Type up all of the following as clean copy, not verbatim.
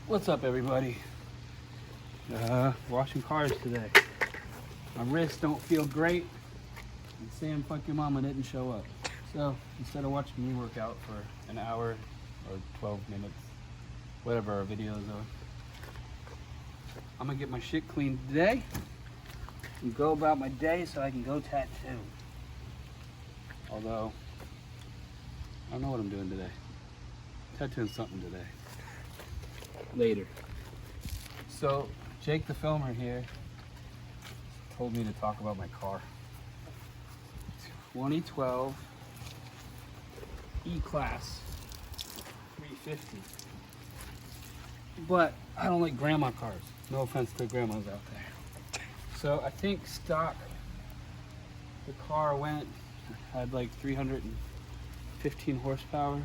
What's up, everybody? Washing cars today. My wrists don't feel great, and Sam, fuck your mama, didn't show up. So instead of watching me work out for an hour or 12 minutes, whatever our videos are, I'm gonna get my shit cleaned today and go about my day so I can go tattoo. Although, I don't know what I'm doing today. Tattooing something today. Later. So, Jake the filmer here told me to talk about my car. 2012 E-Class 350. But I don't like grandma cars. No offense to grandmas out there. So I think stock, the car had like 315 horsepower,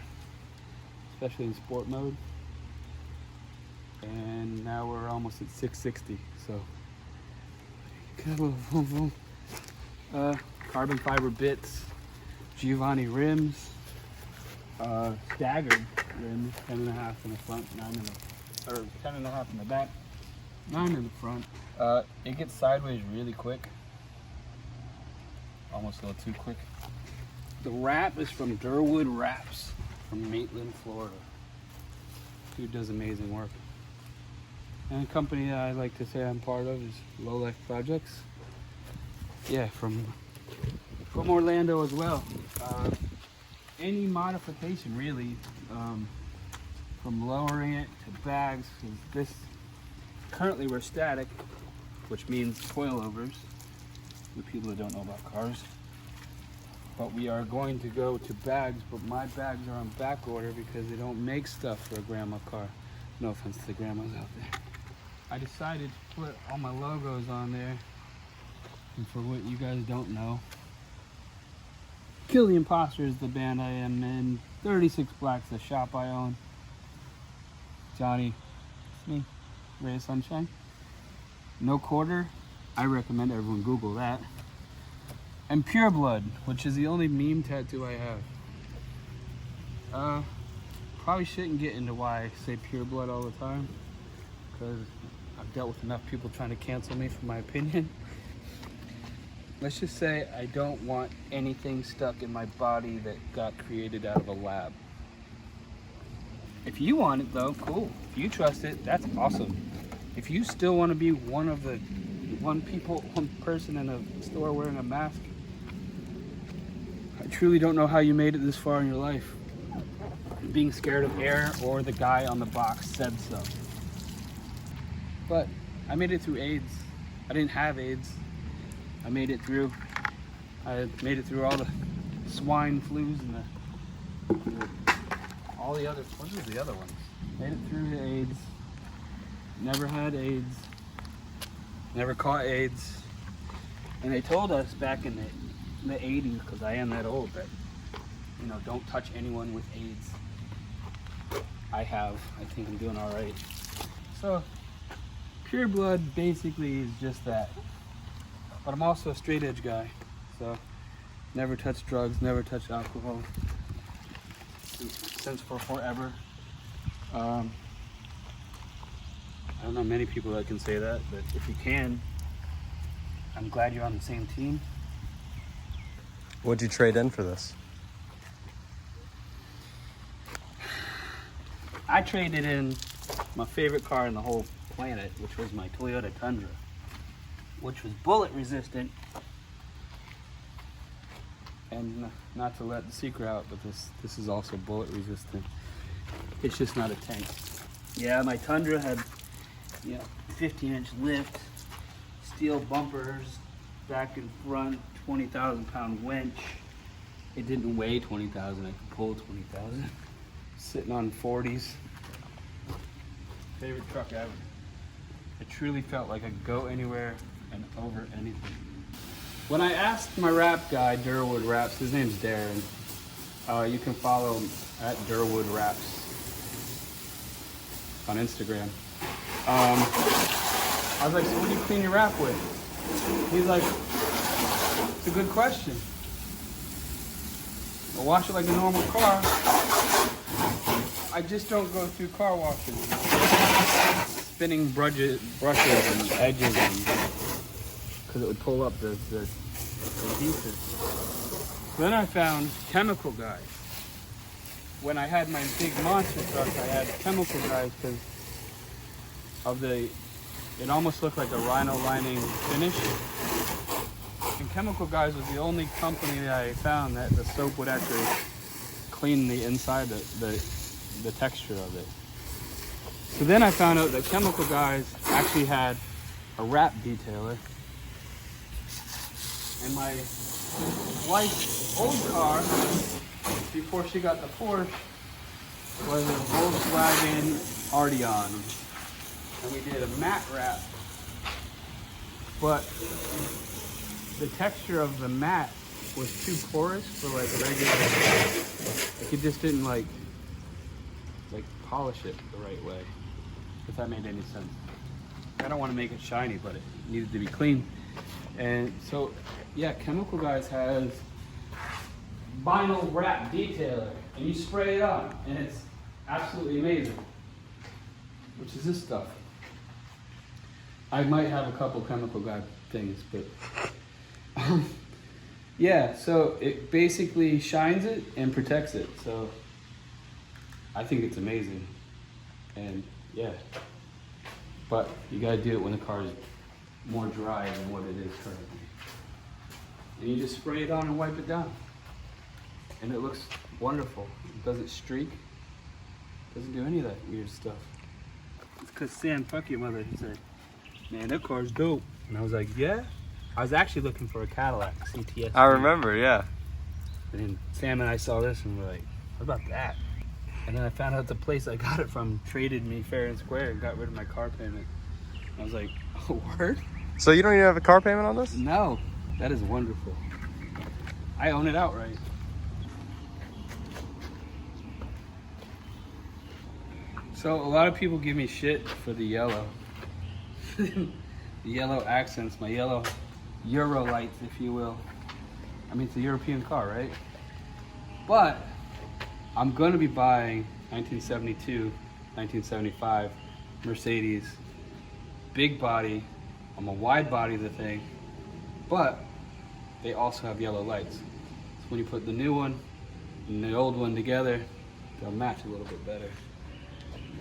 especially in sport mode. And now we're almost at 660, so carbon fiber bits, Giovanni rims, staggered rims, 10.5 in the front, 9 in the, or 10.5 in the back, 9 in the front. It gets sideways really quick, almost a little too quick. The wrap is from Durwood Wraps from Maitland, Florida. Dude does amazing work. And a company that I like to say I'm part of is Low Life Projects. Yeah, from Orlando as well. Any modification really, from lowering it to bags. This currently we're static, which means coilovers. For people that don't know about cars. But we are going to go to bags, but my bags are on back order because they don't make stuff for a grandma car. No offense to the grandmas out there. I decided to put all my logos on there, and for what you guys don't know, Kill the Imposter is the band I am in, 36 Black's the shop I own, Johnny, it's me, Ray of Sunshine, No Quarter, I recommend everyone Google that, and Pure Blood, which is the only meme tattoo I have. Probably shouldn't get into why I say Pure Blood all the time, because I've dealt with enough people trying to cancel me for my opinion. Let's just say I don't want anything stuck in my body that got created out of a lab. If you want it though, cool. If you trust it, that's awesome. If you still want to be one person in a store wearing a mask, I truly don't know how you made it this far in your life. Being scared of air, or the guy on the box said so. But I made it through AIDS. I didn't have AIDS. I made it through. I made it through all the swine flus and all the other. What are the other ones? Made it through the AIDS. Never had AIDS. Never caught AIDS. And they told us back in the 80s, because I am that old, that don't touch anyone with AIDS. I think I'm doing all right. So. Pure Blood basically is just that. But I'm also a straight edge guy. So, never touched drugs, never touched alcohol. Since for forever. I don't know many people that can say that, but if you can, I'm glad you're on the same team. What'd you trade in for this? I traded in my favorite car in the whole planet, which was my Toyota Tundra, which was bullet resistant, and not to let the secret out, but this is also bullet resistant. It's just not a tank. Yeah, my Tundra had 15-inch lift, steel bumpers, back and front, 20,000-pound winch. It didn't weigh 20,000. I could pull 20,000. Sitting on 40s. Favorite truck ever. I truly felt like I could go anywhere and over anything. When I asked my wrap guy, Durwood Wraps, his name's Darren. You can follow him at Durwood Wraps on Instagram. I was like, so what do you clean your wrap with? He's like, it's a good question. I wash it like a normal car. I just don't go through car washes. spinning brushes and edges, because it would pull up the adhesive. Then I found chemical guys. When I had my big monster truck, I had chemical guys because of it almost looked like a rhino lining finish. And chemical guys was the only company that I found that the soap would actually clean the inside, the texture of it. So then I found out that chemical guys actually had a wrap detailer. And my wife's old car, before she got the Porsche, was a Volkswagen Arteon. And we did a matte wrap. But the texture of the matte was too porous for like regular, like it just didn't like polish it the right way, if that made any sense. I don't want to make it shiny, but it needed to be clean. And so, yeah, Chemical Guys has vinyl wrap detailer, and you spray it on, and it's absolutely amazing. Which is this stuff. I might have a couple Chemical Guy things, but yeah, so it basically shines it and protects it. So I think it's amazing. And yeah, but you gotta do it when the car is more dry than what it is currently. And you just spray it on and wipe it down. And it looks wonderful. It doesn't streak. Doesn't do any of that weird stuff. It's because Sam, fuck your mother, he said, man, that car's dope. And I was like, yeah? I was actually looking for a Cadillac CTS. I remember, yeah. And then Sam and I saw this and we're like, what about that? And then I found out the place I got it from traded me fair and square and got rid of my car payment. I was like, oh, word? So you don't even have a car payment on this? No, that is wonderful. I own it outright. So a lot of people give me shit for the yellow. The yellow accents, my yellow Euro lights, if you will. I mean, it's a European car, right? But I'm gonna be buying 1972, 1975 Mercedes, big body. I'm a wide body the thing, but they also have yellow lights. So when you put the new one and the old one together, they'll match a little bit better.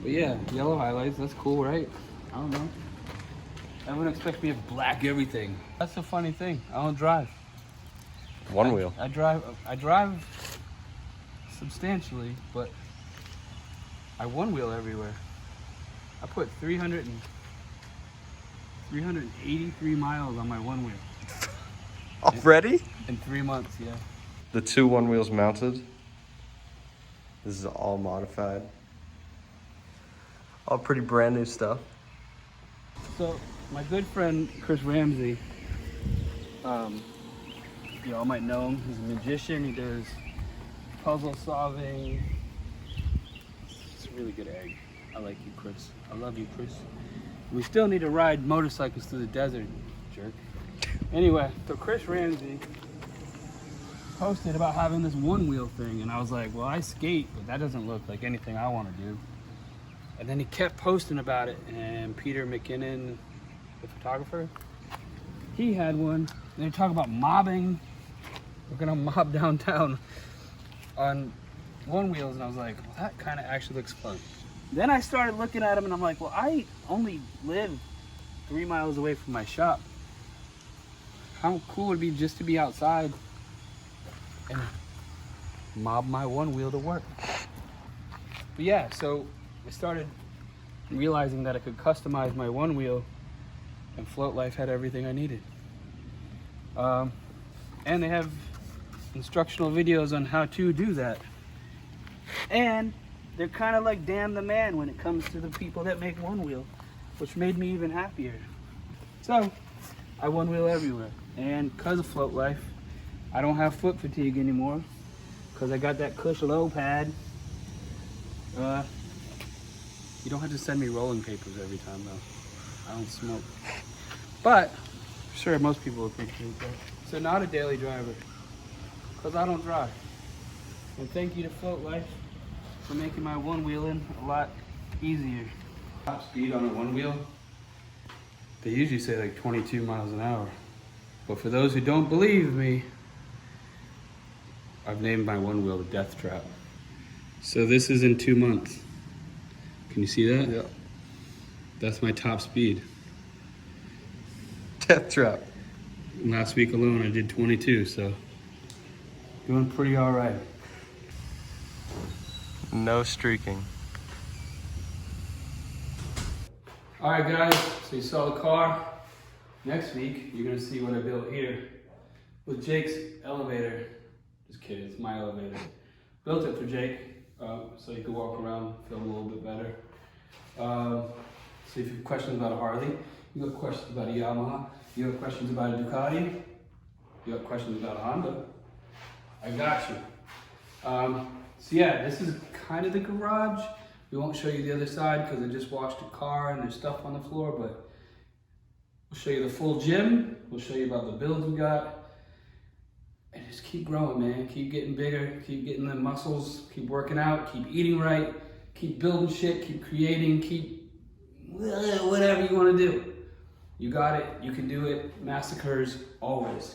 But yeah, yellow highlights, that's cool, right? I don't know. Everyone expects me to black everything. That's the funny thing. I don't drive. One wheel. I drive substantially, but I one wheel everywhere. I put 383 miles on my one wheel. Already? In 3 months, yeah. The two one wheels mounted. This is all modified. All pretty brand new stuff. So my good friend Chris Ramsey, you all might know him. He's a magician. He does puzzle solving. It's a really good egg. I like you, Chris. I love you, Chris. We still need to ride motorcycles through the desert, jerk. Anyway, so Chris Ramsey posted about having this one wheel thing, and I was like, well, I skate, but that doesn't look like anything I want to do. And then he kept posting about it, and Peter McKinnon, the photographer, he had one. And they talk about mobbing. We're gonna mob downtown on one wheels, and I was like, well, that kind of actually looks fun. Then I started looking at them, and I'm like, well, I only live 3 miles away from my shop. How cool would it be just to be outside and mob my one wheel to work? But yeah, so I started realizing that I could customize my one wheel, and Float Life had everything I needed. And they have instructional videos on how to do that. And they're kind of like Damn the Man when it comes to the people that make one wheel, which made me even happier. So I one wheel everywhere. And because of Float Life, I don't have foot fatigue anymore because I got that Cush low pad. You don't have to send me rolling papers every time though. I don't smoke. But I'm sure most people appreciate that. So not a daily driver because I don't drive. And thank you to Float Life for making my one wheeling a lot easier. Top speed on a one wheel, they usually say like 22 miles an hour. But for those who don't believe me, I've named my one wheel the Death Trap. So this is in 2 months. Can you see that? Yeah. That's my top speed. Death trap. Last week alone I did 22, so doing pretty all right. No streaking. All right, guys, so you saw the car. Next week, you're gonna see what I built here with Jake's elevator. Just kidding, it's my elevator. Built it for Jake, so he could walk around, film a little bit better. So if you have questions about a Harley, you have questions about a Yamaha, you have questions about a Ducati, you have questions about a Honda, I got you. So yeah, this is kind of the garage. We won't show you the other side because I just washed the car and there's stuff on the floor, but we'll show you the full gym. We'll show you about the builds we got. And just keep growing, man. Keep getting bigger, keep getting the muscles, keep working out, keep eating right, keep building shit, keep creating, keep whatever you want to do. You got it, you can do it. Massacres always.